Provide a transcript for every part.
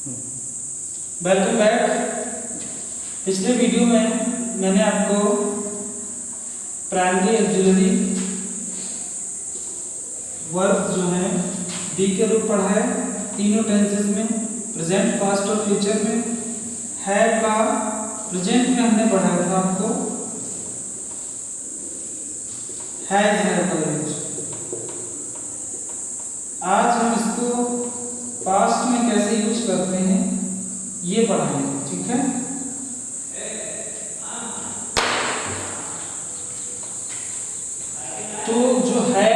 Welcome back. पिछले video में मैंने आपको प्राइमरी ऑक्सिलरी वर्ब जो है बी के रूप पढ़ा है तीनों टेंसेस में, प्रेजेंट, पास्ट और फ्यूचर में। है का प्रेजेंट में हमने पढ़ाया था आपको हैज है का यूज। आज हम इसको पास्ट में कैसे यूज करते हैं ये पढ़ाएंगे, ठीक है। तो जो है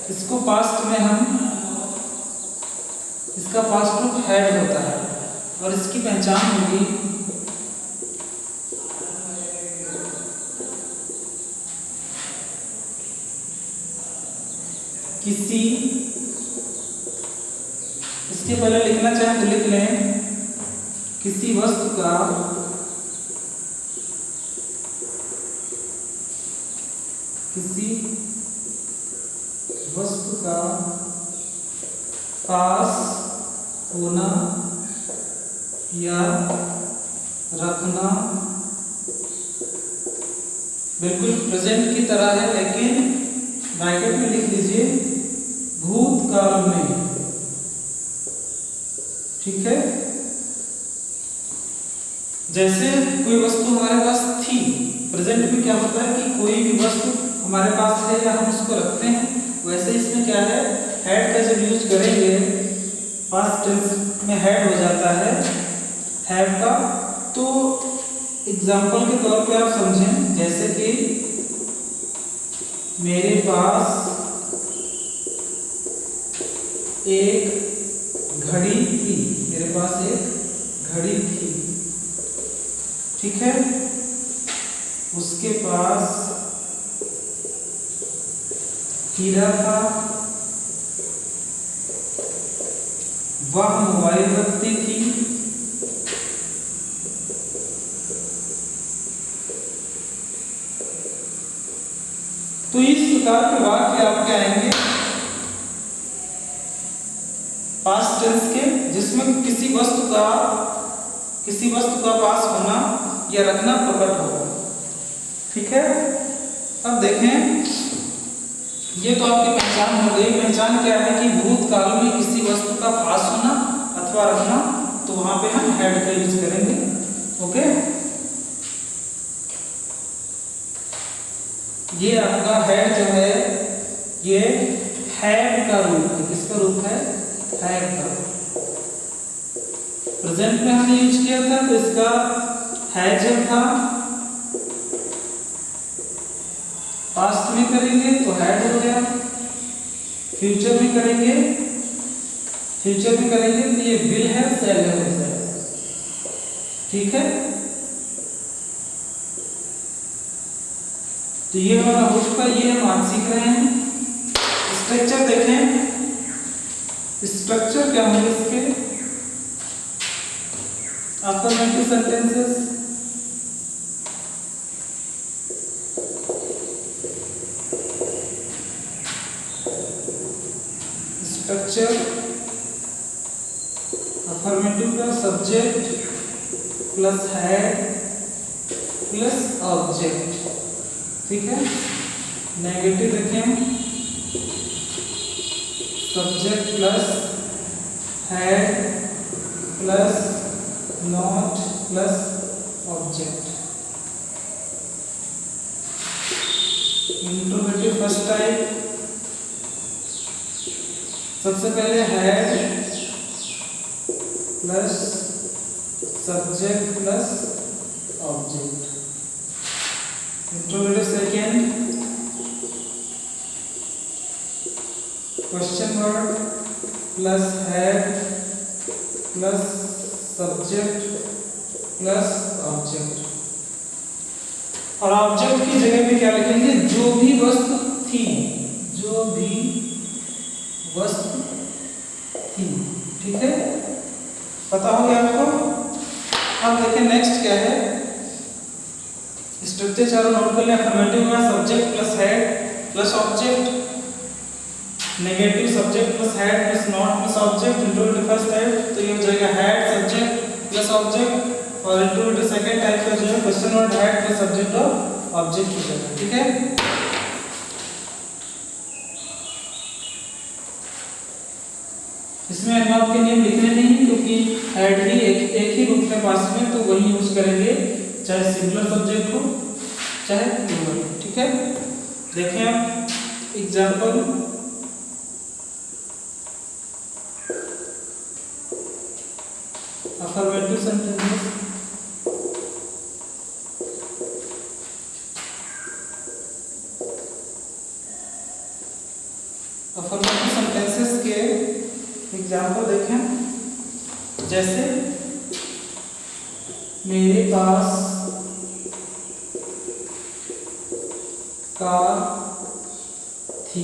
इसको पास्ट में हम, इसका पास्ट रूप हैड होता है और इसकी पहचान होगी किसी, इसके पहले लिखना चाहे तो लिख लें, किसी वस्तु का पास होना या रखना बिल्कुल प्रेजेंट की तरह है, लेकिन ब्रैकेट में लिख लीजिए भूतकाल में, ठीक है। जैसे कोई वस्तु हमारे पास थी, प्रेजेंट में क्या होता है कि कोई भी वस्तु हमारे पास है या हम उसको रखते हैं, वैसे इसमें क्या है, हैड का जब यूज करेंगे पास्ट टेंस में हैड हो जाता है हैव का। तो एग्जाम्पल के तौर पे आप समझें, जैसे कि मेरे पास एक घड़ी थी, मेरे पास एक घड़ी थी, ठीक है। उसके पास हीरा था, वह मोबाइल रखती थी, तो इस प्रकार के वाक्य आपके आएंगे पास्ट टेंस के, जिसमें किसी वस्तु का पास होना या रखना प्रकट होगा, ठीक है। अब देखें, ये तो आपकी पहचान हो गई। पहचान क्या है कि भूतकाल में किसी वस्तु का पास होना अथवा रखना, तो वहां पे हम हैड का यूज करेंगे, ओके। ये आपका हैड जो है ये हैड का रूप है। किसका रूप है? हैड का। प्रेजेंट में हमने यूज किया था तो इसका हैजर था, पास्ट में करेंगे तो हैड हो गया, फ्यूचर में करेंगे तो ये विल है, सेल है हो जाएगा, ठीक है। तो ये हमारा हो चुका, ये हम आज सीख रहे हैं। स्ट्रक्चर देखें, स्ट्रक्चर क्या होंगे इसके, अफर्मेटिव सेंटेंसेस, स्ट्रक्चर अफर्मेटिव का subject plus had plus object, ठीक है। नेगेटिव देखें, subject plus had plus not plus object. Interrogative first type, सबसे पहले had plus subject plus object. Interrogative second, question word plus had plus subject plus object. और object की जगह पे क्या लिखेंगे? जो भी वस्तु थी, जो भी वस्तु थी, ठीक है। पता हो गया आपको। अब देखिए नेक्स्ट क्या है, स्ट्रक्चर चारों नोट कर लें। अफर्मेटिव में subject plus head plus object, negative subject plus had plus not plus object into first type, तो ये हो जाएगा हैड सब्जेक्ट प्लस ऑब्जेक्ट, और इंटू सेकंड टाइप का जो है question word had plus subject और ऑब्जेक्ट हो जाएगा। ठीक है, इसमें एडवर्ब के नियम लिखने नहीं क्योंकि हैड ही एक ही रूप में पास्ट में, तो वही यूज करेंगे चाहे सिंगुलर सब्जेक्ट हो चाहे प्लूरल। ठीक है, देखें आप example, affirmative sentences, affirmative sentences के एग्जाम्पल देखें, जैसे मेरे पास कार थी।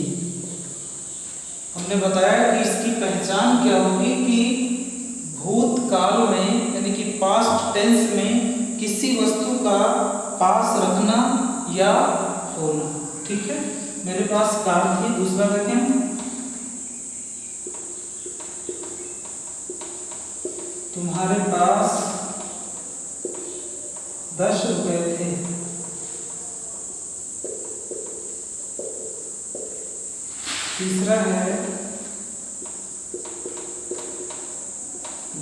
हमने बताया कि इसकी पहचान क्या होगी कि भूतकाल में यानी कि पास्ट टेंस में किसी वस्तु का पास रखना या होना। ठीक है, मेरे पास कार थी। दूसरा देखें, तुम्हारे पास 10 रुपए थे। तीसरा है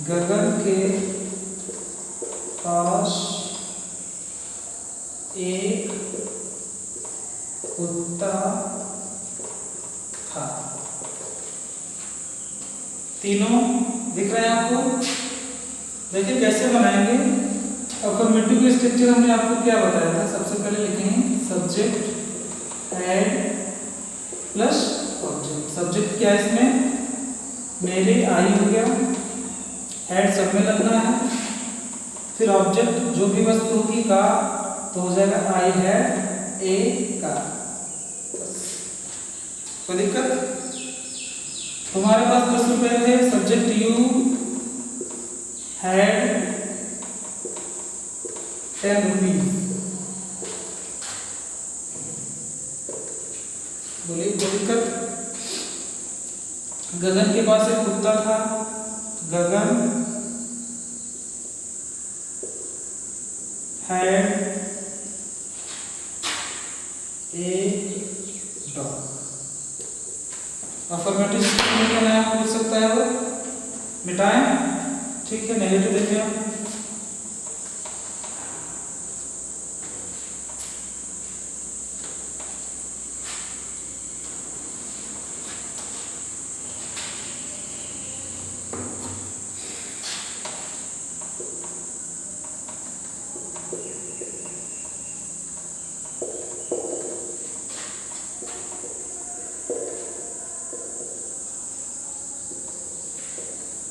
गगन के पास एक कुत्ता था। तीनों दिख रहे हैं आपको? देखिए कैसे बनाएंगे। अफर्मेटिव के स्ट्रक्चर हमने आपको क्या बताया था? सबसे पहले लिखेंगे subject had plus object. Subject क्या है इसमें? मेरे, आई हो गया, हैड सब में लगना है, फिर ऑब्जेक्ट जो भी वस्तु होगी का, तो हो जाएगा आई हैड ए का। कोई दिक्कत? तुम्हारे पास 10 रुपए थे, सब्जेक्ट यू हैड 10 रुपीज। बोलिए कोई दिक्कत? गगन के पास एक कुत्ता था, Gagan had a dog. Affirmative statement का नया पूछ सकता है वो, मिटाएं। ठीक है, नेगेटिव देखिए आप,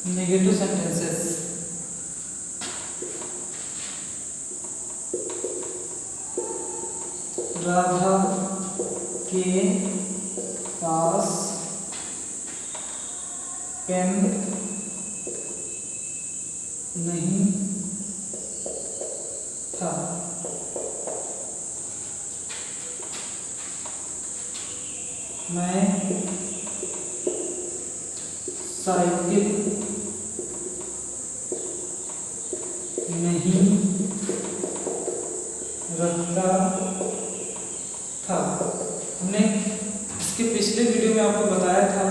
नेगेटिव सेंटेंसेस। राधा के पास पेन नहीं था। मैं साइकिल नहीं रखता था। हमने इसके पिछले वीडियो में आपको बताया था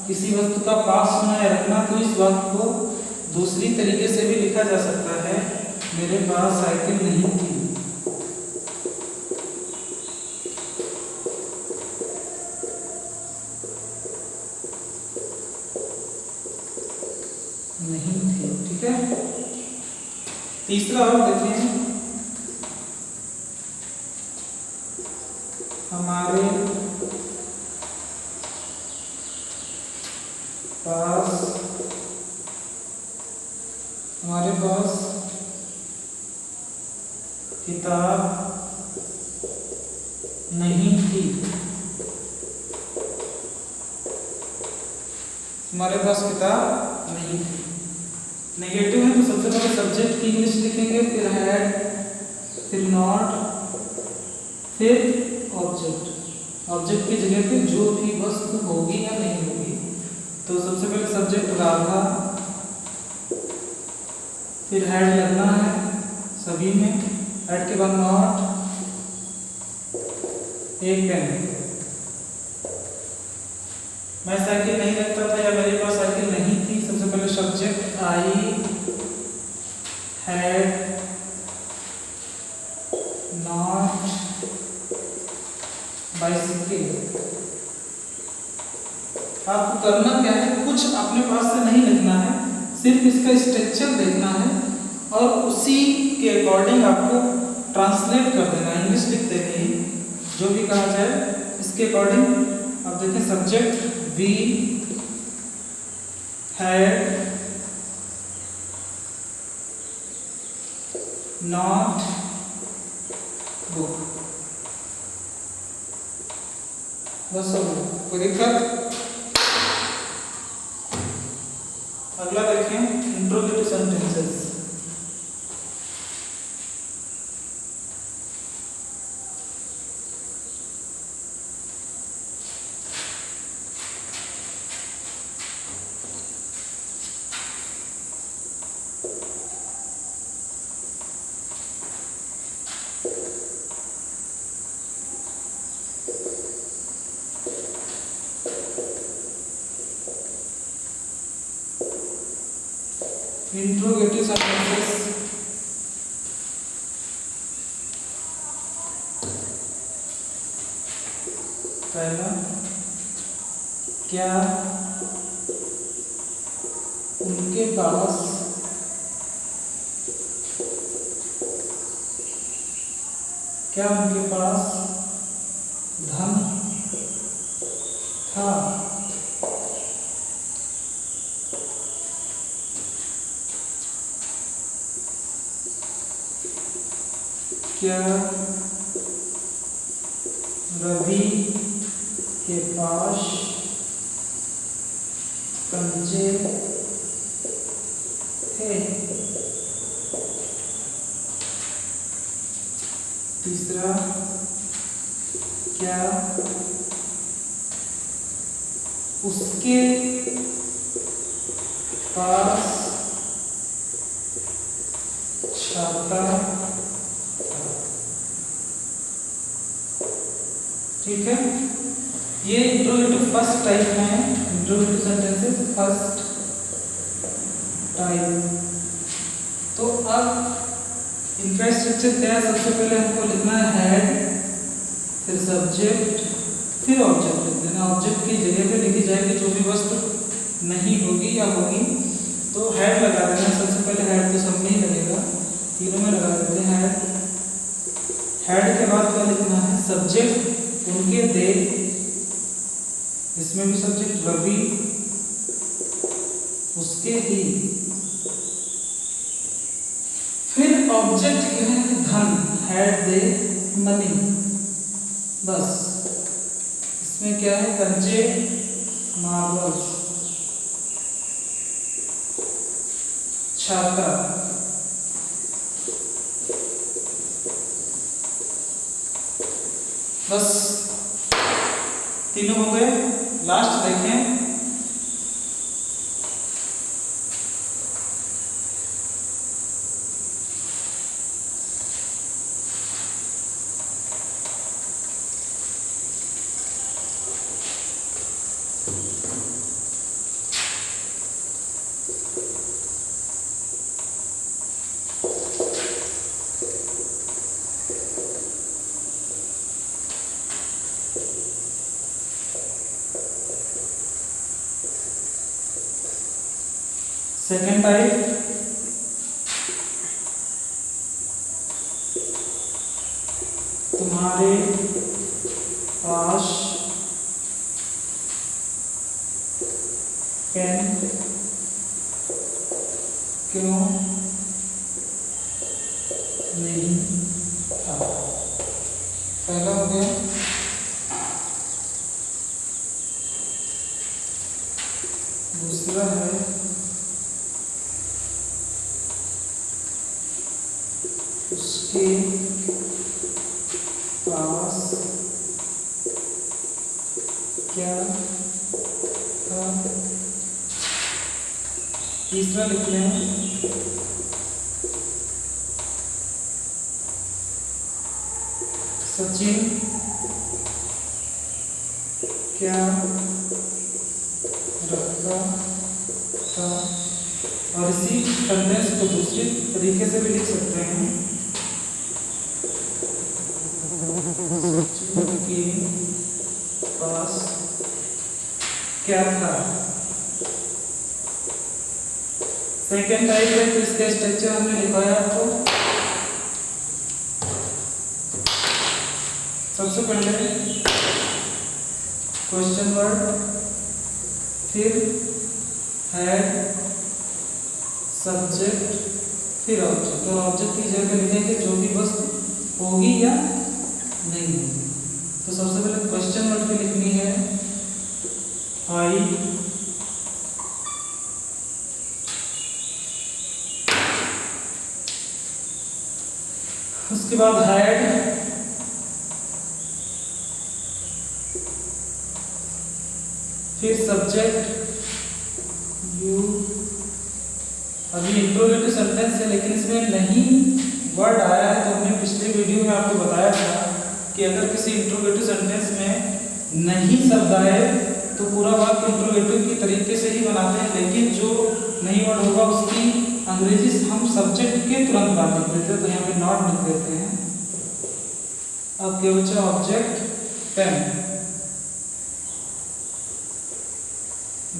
किसी वस्तु का पास होना या रखना, तो इस बात को दूसरी तरीके से भी लिखा जा सकता है। मेरे पास साइकिल नहीं थी। नहीं थी, ठीक है। तीसरा और देखिए, हमारे पास किताब नहीं थी। हमारे पास किताब नहीं थी। नेगेटिव है तो सबसे पहले सब्जेक्ट की इंग्लिश लिखेंगे, फिर हैड, फिर नॉट, फिर ऑब्जेक्ट। ऑब्जेक्ट की जगह पे जो भी वस्तु होगी या नहीं सब्जेक्ट राधा, फिर हैड लगना है सभी में, हैड के बाद नॉट, एक पेन। मैं साइकिल नहीं रखता था या मेरे पास साइकिल नहीं थी, सबसे पहले subject I had not bicycle. आपको करना क्या है, कुछ अपने पास से नहीं लिखना है, सिर्फ इसका स्ट्रक्चर देखना है और उसी के अकॉर्डिंग आपको ट्रांसलेट कर देना है। इंग्लिश लिख देनी है जो भी कहा जाए इसके अकॉर्डिंग। अब देखें subject we had not book. बस कोई दिक्कत? अगला देखें इंट्रोगेटिव सेंटेंसेस। Interrogative sentences. पहला, क्या उनके पास धन था? क्या रवि के पास कंचे थे? तीसरा, क्या उसके पास छाता? ठीक है, ये इंट्रोगेटिव फर्स्ट टाइप में है। Interrogative sentences first type. तो अब इनका स्ट्रक्चर क्या है? सबसे पहले हमको लिखना है हेड, फिर सब्जेक्ट, फिर ऑब्जेक्ट लिख देना। ऑब्जेक्ट की जगह पे लिखी जाएगी जो भी वस्तु नहीं होगी या होगी, तो हेड लगा देना। सबसे पहले हेड तो सब में ही लगेगा, तीनों में लगा देते हैं हेड। हेड के बाद क्या लिखना है? सब्जेक्ट उनके दे, इसमें भी सब्जेक्ट रवि, उसके ही। फिर ऑब्जेक्ट क्या है? धन, हैड दे मनी। बस इसमें क्या है? कंचे, मार्बल्स, छाता। बस तीनों हो गए। लास्ट देखें, सेकेंड टाइप, तुम्हारे पास पेन क्यों नहीं था? पहला हो गया। दूसरा है उसके पास क्या था? तीसरा लिख लें सचिन क्या रखता था। और इसी सेंटेंस को दूसरे तरीके से भी लिख सकते हैं, सचिन के पास क्या था। सेकेंड टाइप है, तो इसका स्ट्रक्चर हमने लिखाया आपको। सबसे पहले क्वेश्चन वर्ड, फिर हैड, सब्जेक्ट, फिर ऑब्जेक्ट। और ऑब्जेक्ट की जगह लिखेंगे जो भी वस्तु होगी या नहीं होगी। तो सबसे पहले क्वेश्चन वर्ड की लिखनी है आई, उसके बाद हैड, फिर सब्जेक्ट यू। अभी इंट्रोगेटिव सेंटेंस है लेकिन इसमें नहीं वर्ड आया है, तो हमने पिछले वीडियो में आपको बताया था कि अगर किसी इंट्रोगेटिव सेंटेंस में नहीं शब्द आए तो पूरा वाक्य इंट्रोगेटिव की तरीके से ही बनाते हैं, लेकिन जो नहीं वर्ड होगा उसकी अंग्रेजी हम सब्जेक्ट के तुरंत बाद लिख देते हैं, तो यहाँ पे नॉट लिख देते हैं। अब क्या बचा ऑब्जेक्ट पेन,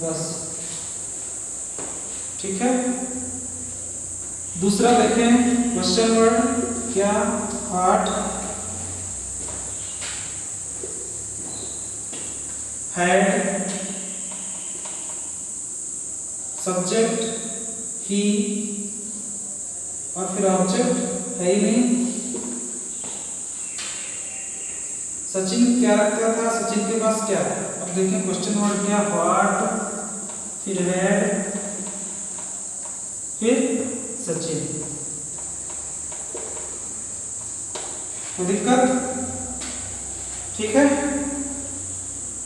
बस ठीक है। दूसरा देखें क्वेश्चन वर्ड, क्या आर्ट, हैड, सब्जेक्ट ही, और फिर ऑब्जेक्ट है ही नहीं। सचिन क्या रखता था, सचिन के पास क्या है। अब देखें क्वेश्चन वर्ड, क्या व्हाट, फिर हैड, फिर सचिन। कोई दिक्कत? ठीक है।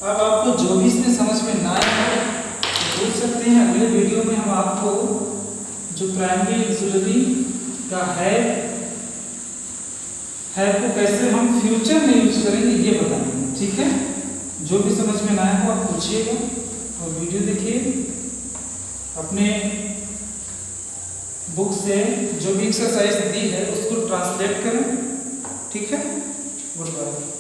अब आपको जो भी इसमें समझ में ना आए पूछ सकते हैं। अगले वीडियो में हम आपको जो प्राइमरी एक्सिलरी का है को कैसे हम फ्यूचर में यूज करेंगे ये बताएंगे, ठीक है। जो भी समझ में ना आए वो आप पूछिएगा और वीडियो देखिए। अपने बुक से जो भी एक्सरसाइज दी है उसको ट्रांसलेट करें, ठीक है। Good bye.